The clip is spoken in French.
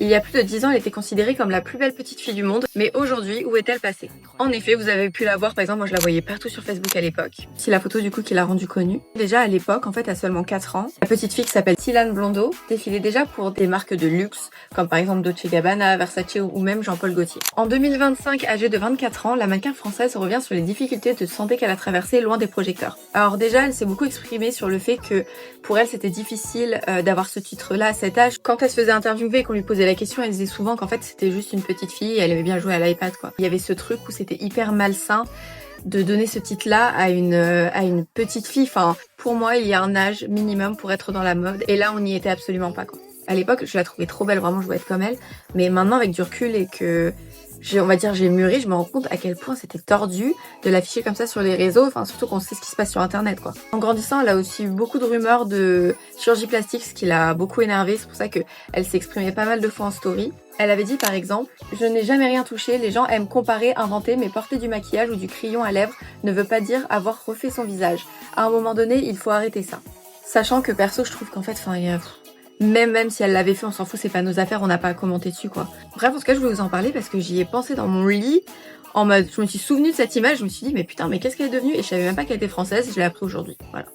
Il y a plus de 10 ans, elle était considérée comme la plus belle petite fille du monde, mais aujourd'hui, où est-elle passée? En effet, vous avez pu la voir, par exemple, moi je la voyais partout sur Facebook à l'époque. C'est la photo du coup qui l'a rendue connue. Déjà à l'époque, en fait, à seulement 4 ans, la petite fille qui s'appelle Silane Blondeau défilait déjà pour des marques de luxe, comme par exemple Dolce Gabbana, Versace ou même Jean-Paul Gaultier. En 2025, âgée de 24 ans, la mannequin française revient sur les difficultés de santé qu'elle a traversées loin des projecteurs. Alors déjà, elle s'est beaucoup exprimée sur le fait que pour elle, c'était difficile d'avoir ce titre-là à cet âge. Quand elle se faisait interviewer et qu'on lui posait la question, elle disait souvent qu'en fait, c'était juste une petite fille et elle aimait bien jouer à l'iPad, quoi. Il y avait ce truc où c'était hyper malsain de donner ce titre-là à une petite fille. Enfin, pour moi, il y a un âge minimum pour être dans la mode et là, on n'y était absolument pas, quoi. À l'époque, je la trouvais trop belle, vraiment, je voulais être comme elle. Mais maintenant, avec du recul et que on va dire j'ai mûri, je me rends compte à quel point c'était tordu de l'afficher comme ça sur les réseaux, enfin surtout qu'on sait ce qui se passe sur internet, quoi. En grandissant, elle a aussi eu beaucoup de rumeurs de chirurgie plastique, ce qui l'a beaucoup énervée, c'est pour ça qu'elle s'est exprimée pas mal de fois en story. Elle avait dit par exemple: je n'ai jamais rien touché, les gens aiment comparer, inventer, mais porter du maquillage ou du crayon à lèvres ne veut pas dire avoir refait son visage. À un moment donné, il faut arrêter ça. Sachant que perso, je trouve qu'en fait, même si elle l'avait fait, on s'en fout, c'est pas nos affaires, on n'a pas à commenter dessus, quoi. Bref, en tout cas, je voulais vous en parler parce que j'y ai pensé dans mon lit, en mode, je me suis souvenue de cette image, je me suis dit, mais putain, mais qu'est-ce qu'elle est devenue? Et je savais même pas qu'elle était française, je l'ai appris aujourd'hui, voilà.